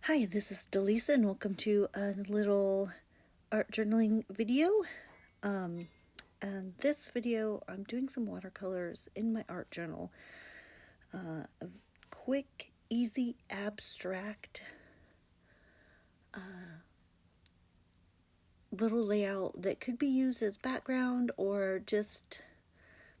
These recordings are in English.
Hi, this is Delisa and welcome to a little art journaling video. Um, and this video, I'm doing some watercolors in my art journal. A quick, easy, abstract little layout that could be used as background or just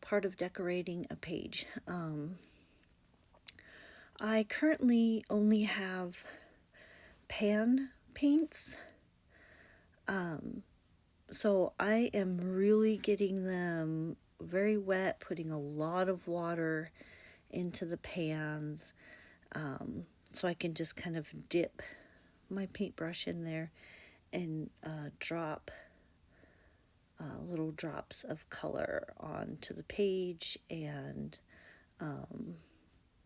part of decorating a page. I currently only have pan paints. So I am really getting them very wet, putting a lot of water into the pans, so I can just kind of dip my paintbrush in there and drop little drops of color onto the page, and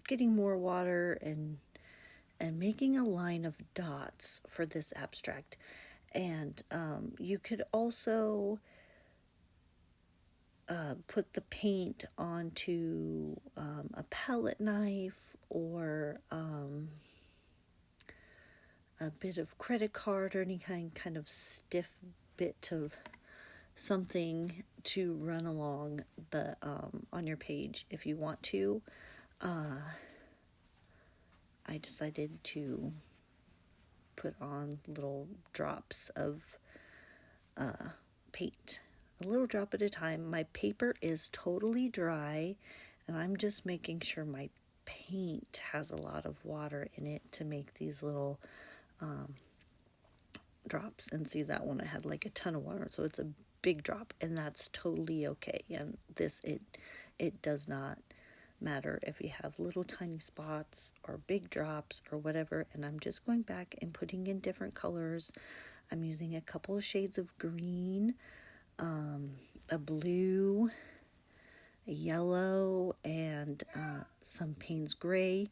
getting more water and making a line of dots for this abstract. And you could also put the paint onto a palette knife or a bit of credit card or any kind of stiff bit of something to run along the on your page if you want to. I decided to put on little drops of paint, a little drop at a time. My paper is totally dry, and I'm just making sure my paint has a lot of water in it to make these little drops. And see, that one I had like a ton of water, so it's a big drop, and that's totally okay. And this, it does not matter if you have little tiny spots or big drops or whatever. And I'm just going back and putting in different colors. I'm using a couple of shades of green, a blue, a yellow, and some Payne's gray.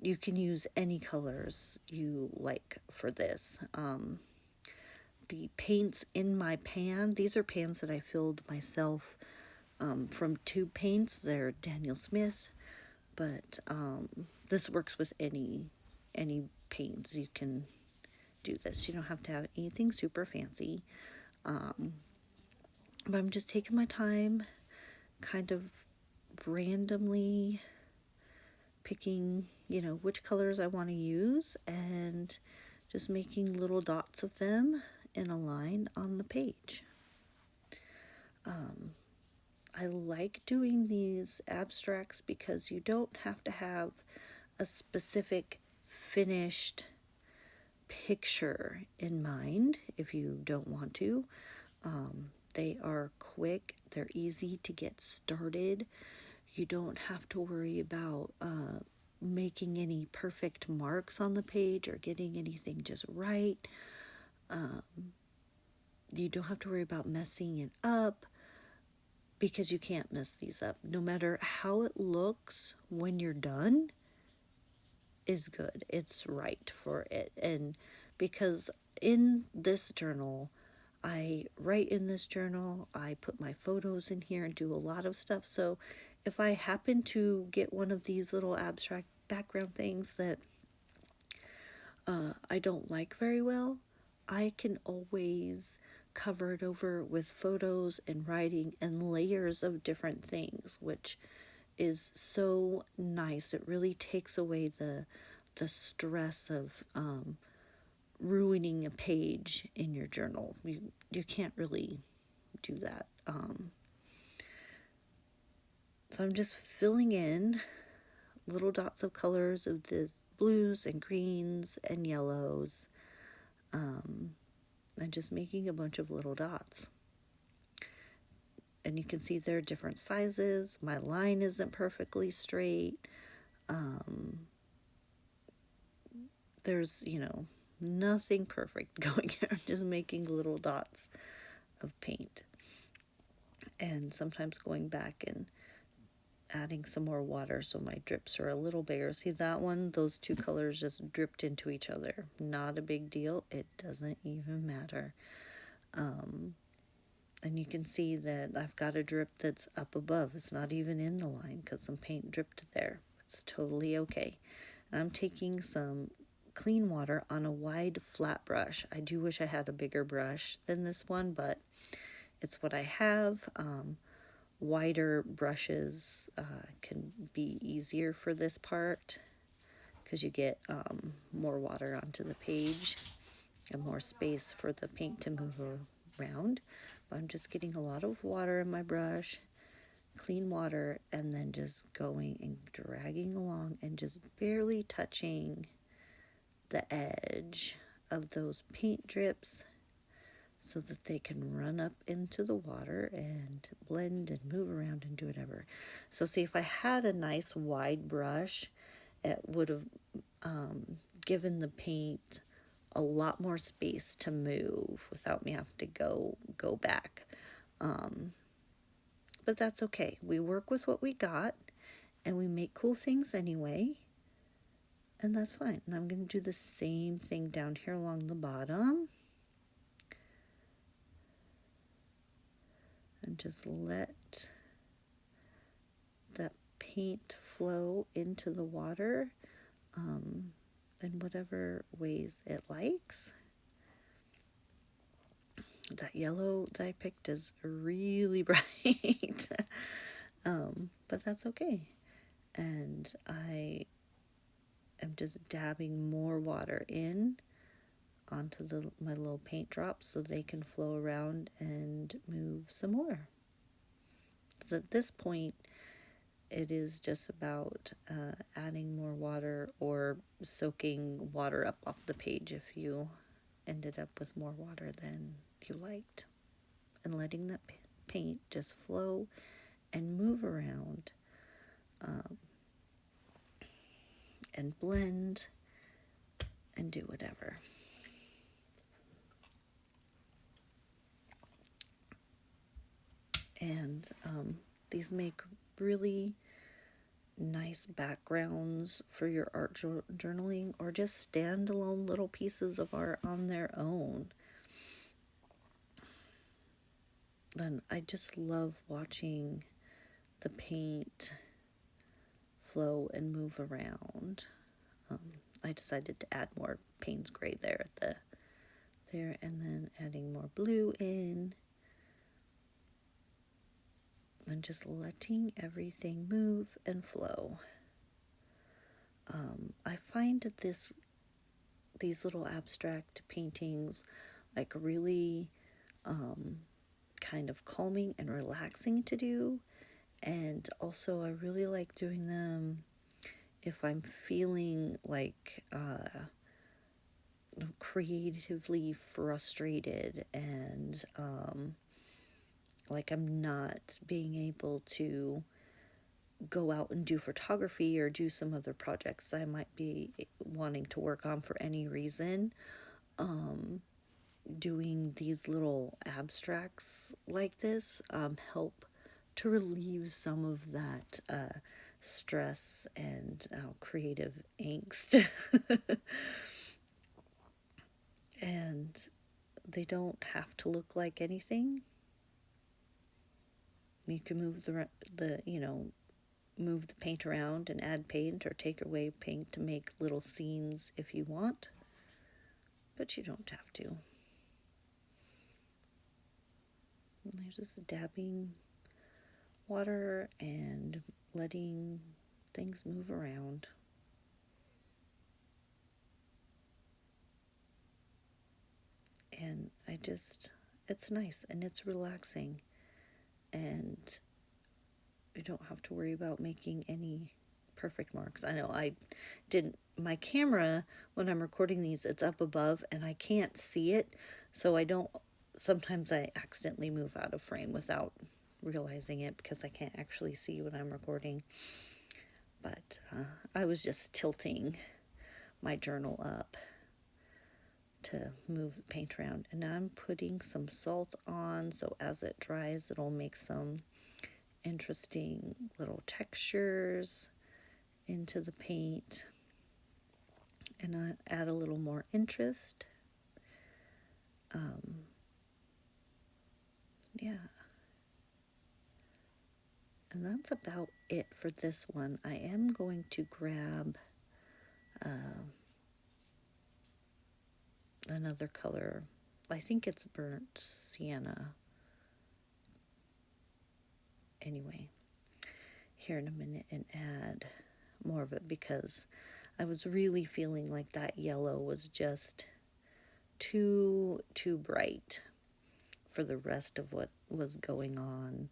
You can use any colors you like for this. The paints in my pan, these are pans that I filled myself from tube paints. They're Daniel Smith, but this works with any paints. You can do this. You don't have to have anything super fancy. But I'm just taking my time, kind of randomly picking, which colors I want to use, and just making little dots of them in a line on the page. I like doing these abstracts because you don't have to have a specific finished picture in mind if you don't want to. They are quick, they're easy to get started. You don't have to worry about making any perfect marks on the page or getting anything just right. You don't have to worry about messing it up, because you can't mess these up. No matter how it looks when you're done is good. It's right for it. And because in this journal, I write in this journal, I put my photos in here and do a lot of stuff. So if I happen to get one of these little abstract background things that I don't like very well, I can always cover it over with photos and writing and layers of different things, which is so nice. It really takes away the stress of ruining a page in your journal. You can't really do that. So I'm just filling in little dots of colors of the blues and greens and yellows, and just making a bunch of little dots. And you can see they're different sizes. My line isn't perfectly straight. There's, nothing perfect going here. I'm just making little dots of paint. And sometimes going back and adding some more water so my drips are a little bigger. See that one? Those two colors just dripped into each other. Not a big deal. It doesn't even matter. And you can see that I've got a drip that's up above. It's not even in the line because some paint dripped there. It's totally okay. And I'm taking some clean water on a wide flat brush. I do wish I had a bigger brush than this one, but it's what I have. Wider brushes can be easier for this part because you get more water onto the page and more space for the paint to move around. But I'm just getting a lot of water in my brush, clean water, and then just going and dragging along and just barely touching the edge of those paint drips so that they can run up into the water and blend and move around and do whatever. So see, if I had a nice wide brush, it would have given the paint a lot more space to move without me having to go back. But that's okay. We work with what we got, and we make cool things anyway, and that's fine. And I'm going to do the same thing down here along the bottom. And just let that paint flow into the water in whatever ways it likes. That yellow that I picked is really bright, but that's okay. And I am just dabbing more water in onto my little paint drops so they can flow around and move some more. So at this point, it is just about adding more water or soaking water up off the page if you ended up with more water than you liked, and letting that paint just flow and move around and blend and do whatever. And these make really nice backgrounds for your art journaling, or just standalone little pieces of art on their own. Then I just love watching the paint flow and move around. I decided to add more Payne's Gray there and then adding more blue in. And just letting everything move and flow. I find that these little abstract paintings like really kind of calming and relaxing to do, and also I really like doing them if I'm feeling like creatively frustrated and like I'm not being able to go out and do photography or do some other projects I might be wanting to work on for any reason. Doing these little abstracts like this help to relieve some of that stress and creative angst. And they don't have to look like anything. You can move move the paint around and add paint, or take away paint to make little scenes if you want, but you don't have to. And I'm just dabbing water and letting things move around. And it's nice and it's relaxing, and you don't have to worry about making any perfect marks. I know I didn't, my camera, when I'm recording these, it's up above and I can't see it, so sometimes I accidentally move out of frame without realizing it because I can't actually see when I'm recording. But I was just tilting my journal up to move the paint around, and now I'm putting some salt on, so as it dries it'll make some interesting little textures into the paint, and I add a little more interest. Yeah, and that's about it for this one. I am going to grab another color. I think it's burnt sienna. Anyway, here in a minute and add more of it because I was really feeling like that yellow was just too bright for the rest of what was going on,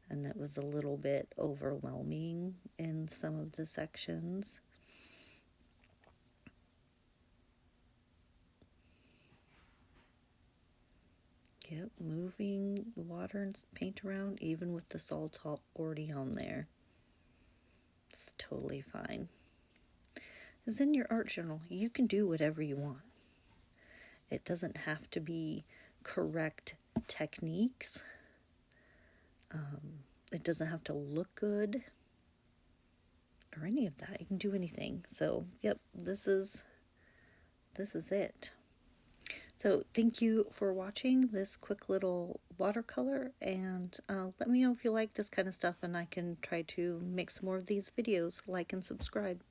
and that was a little bit overwhelming in some of the sections. Yep, moving water and paint around even with the salt already on there. It's totally fine. Because in your art journal, you can do whatever you want. It doesn't have to be correct techniques. It doesn't have to look good or any of that. You can do anything. So, yep, this is it. So thank you for watching this quick little watercolor, and let me know if you like this kind of stuff, and I can try to make some more of these videos. Like and subscribe.